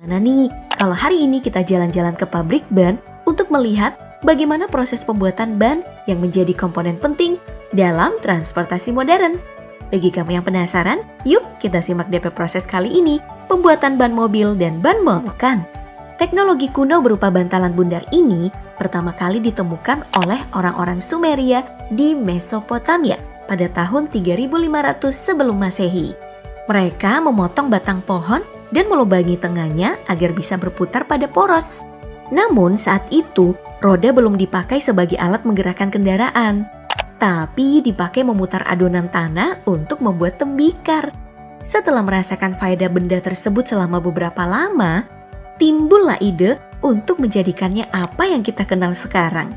Nah nih, kalau hari ini kita jalan-jalan ke pabrik ban untuk melihat bagaimana proses pembuatan ban yang menjadi komponen penting dalam transportasi modern. Bagi kamu yang penasaran, yuk kita simak DP proses kali ini, pembuatan ban mobil dan ban motor. Teknologi kuno berupa bantalan bundar ini pertama kali ditemukan oleh orang-orang Sumeria di Mesopotamia pada tahun 3500 sebelum Masehi. Mereka memotong batang pohon dan melubangi tengahnya agar bisa berputar pada poros. Namun saat itu, roda belum dipakai sebagai alat menggerakkan kendaraan, tapi dipakai memutar adonan tanah untuk membuat tembikar. Setelah merasakan faedah benda tersebut selama beberapa lama, timbullah ide untuk menjadikannya apa yang kita kenal sekarang.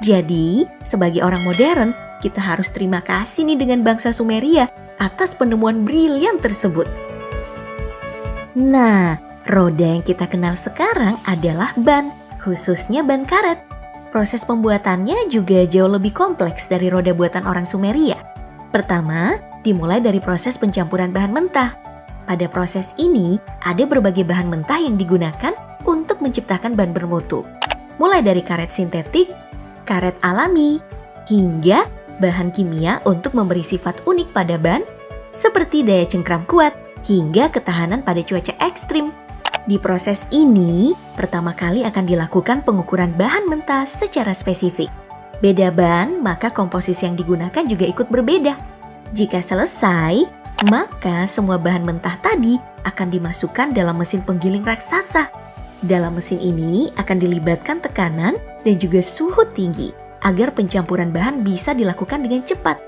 Jadi, sebagai orang modern, kita harus terima kasih nih dengan bangsa Sumeria atas penemuan brilian tersebut. Nah, roda yang kita kenal sekarang adalah ban, khususnya ban karet. Proses pembuatannya juga jauh lebih kompleks dari roda buatan orang Sumeria. Pertama, dimulai dari proses pencampuran bahan mentah. Pada proses ini, ada berbagai bahan mentah yang digunakan untuk menciptakan ban bermutu. Mulai dari karet sintetik, karet alami, hingga bahan kimia untuk memberi sifat unik pada ban, seperti daya cengkram kuat, hingga ketahanan pada cuaca ekstrim. Di proses ini, pertama kali akan dilakukan pengukuran bahan mentah secara spesifik. Beda ban, maka komposisi yang digunakan juga ikut berbeda. Jika selesai, maka semua bahan mentah tadi akan dimasukkan dalam mesin penggiling raksasa. Dalam mesin ini akan dilibatkan tekanan dan juga suhu tinggi agar pencampuran bahan bisa dilakukan dengan cepat.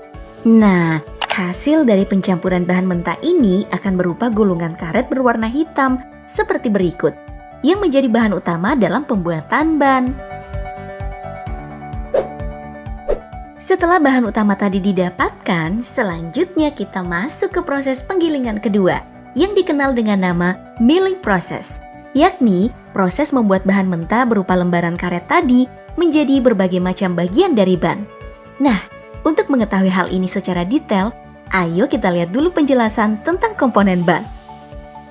Nah, hasil dari pencampuran bahan mentah ini akan berupa gulungan karet berwarna hitam seperti berikut, yang menjadi bahan utama dalam pembuatan ban. Setelah bahan utama tadi didapatkan, selanjutnya kita masuk ke proses penggilingan kedua, yang dikenal dengan nama milling process, yakni proses membuat bahan mentah berupa lembaran karet tadi menjadi berbagai macam bagian dari ban. Nah, untuk mengetahui hal ini secara detail, ayo kita lihat dulu penjelasan tentang komponen ban.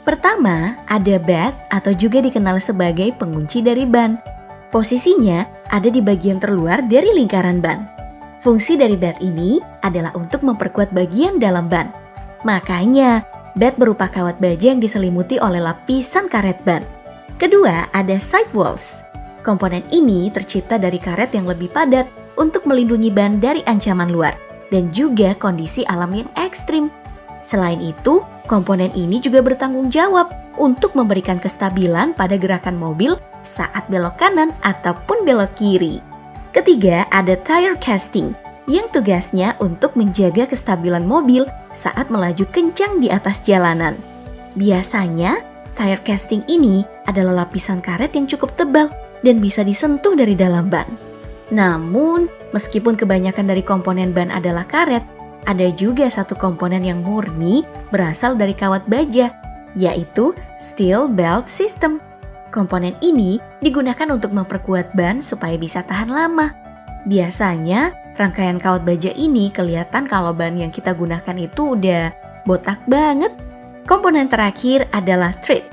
Pertama, ada bed atau juga dikenal sebagai pengunci dari ban. Posisinya ada di bagian terluar dari lingkaran ban. Fungsi dari bed ini adalah untuk memperkuat bagian dalam ban. Makanya, bed berupa kawat baja yang diselimuti oleh lapisan karet ban. Kedua, ada sidewalls. Komponen ini tercipta dari karet yang lebih padat untuk melindungi ban dari ancaman luar dan juga kondisi alam yang ekstrim. Selain itu, komponen ini juga bertanggung jawab untuk memberikan kestabilan pada gerakan mobil saat belok kanan ataupun belok kiri. Ketiga, ada tire casting yang tugasnya untuk menjaga kestabilan mobil saat melaju kencang di atas jalanan. Biasanya, tire casting ini adalah lapisan karet yang cukup tebal dan bisa disentuh dari dalam ban. Namun, meskipun kebanyakan dari komponen ban adalah karet, ada juga satu komponen yang murni berasal dari kawat baja, yaitu steel belt system. Komponen ini digunakan untuk memperkuat ban supaya bisa tahan lama. Biasanya, rangkaian kawat baja ini kelihatan kalau ban yang kita gunakan itu udah botak banget. Komponen terakhir adalah tread.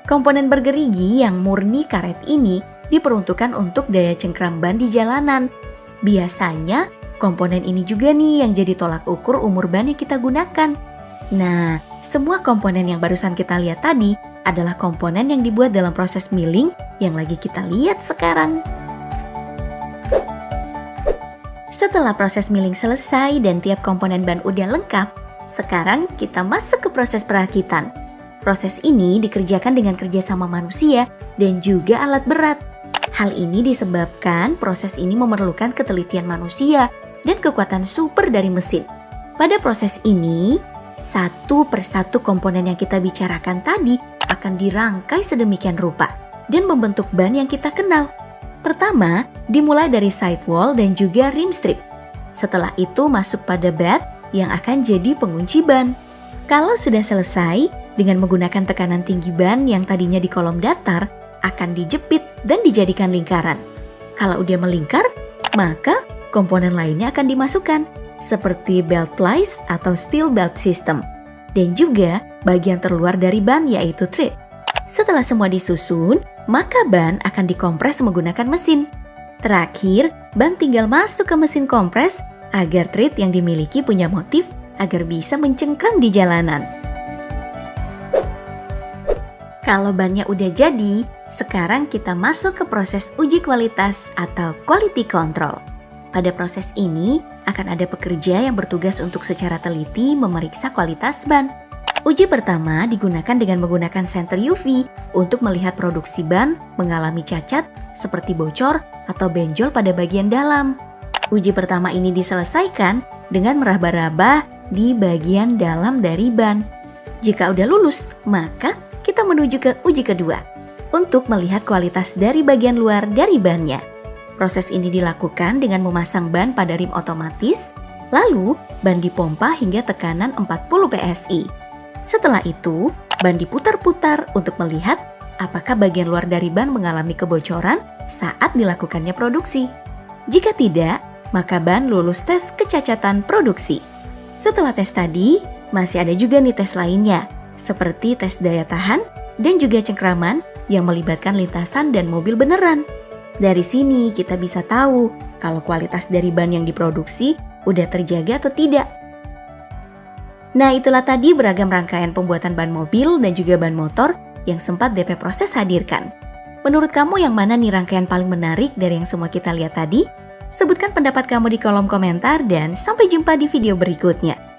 Komponen bergerigi yang murni karet ini diperuntukkan untuk daya cengkram ban di jalanan. Biasanya, komponen ini juga nih yang jadi tolak ukur umur ban yang kita gunakan. Nah, semua komponen yang barusan kita lihat tadi adalah komponen yang dibuat dalam proses milling yang lagi kita lihat sekarang. Setelah proses milling selesai dan tiap komponen ban udah lengkap, sekarang kita masuk ke proses perakitan. Proses ini dikerjakan dengan kerjasama manusia dan juga alat berat. Hal ini disebabkan proses ini memerlukan ketelitian manusia dan kekuatan super dari mesin. Pada proses ini, satu persatu komponen yang kita bicarakan tadi akan dirangkai sedemikian rupa dan membentuk ban yang kita kenal. Pertama, dimulai dari sidewall dan juga rim strip. Setelah itu masuk pada bed yang akan jadi pengunci ban. Kalau sudah selesai, dengan menggunakan tekanan tinggi ban yang tadinya di kolom datar, akan dijepit dan dijadikan lingkaran. Kalau udah melingkar, maka komponen lainnya akan dimasukkan, seperti belt plies atau steel belt system, dan juga bagian terluar dari ban yaitu tread. Setelah semua disusun, maka ban akan dikompres menggunakan mesin. Terakhir, ban tinggal masuk ke mesin kompres agar tread yang dimiliki punya motif agar bisa mencengkram di jalanan. Kalau bannya udah jadi, sekarang kita masuk ke proses uji kualitas atau quality control. Pada proses ini, akan ada pekerja yang bertugas untuk secara teliti memeriksa kualitas ban. Uji pertama digunakan dengan menggunakan senter UV untuk melihat produksi ban mengalami cacat seperti bocor atau benjol pada bagian dalam. Uji pertama ini diselesaikan dengan meraba-raba di bagian dalam dari ban. Jika udah lulus, maka kita menuju ke uji kedua untuk melihat kualitas dari bagian luar dari bannya. Proses ini dilakukan dengan memasang ban pada rim otomatis, lalu ban dipompa hingga tekanan 40 PSI. Setelah itu, ban diputar-putar untuk melihat apakah bagian luar dari ban mengalami kebocoran saat dilakukannya produksi. Jika tidak, maka ban lulus tes kecacatan produksi. Setelah tes tadi, masih ada juga nih tes lainnya, seperti tes daya tahan dan juga cengkraman yang melibatkan lintasan dan mobil beneran. Dari sini kita bisa tahu kalau kualitas dari ban yang diproduksi udah terjaga atau tidak. Nah, itulah tadi beragam rangkaian pembuatan ban mobil dan juga ban motor yang sempat DP Proses hadirkan. Menurut kamu yang mana nih rangkaian paling menarik dari yang semua kita lihat tadi? Sebutkan pendapat kamu di kolom komentar dan sampai jumpa di video berikutnya.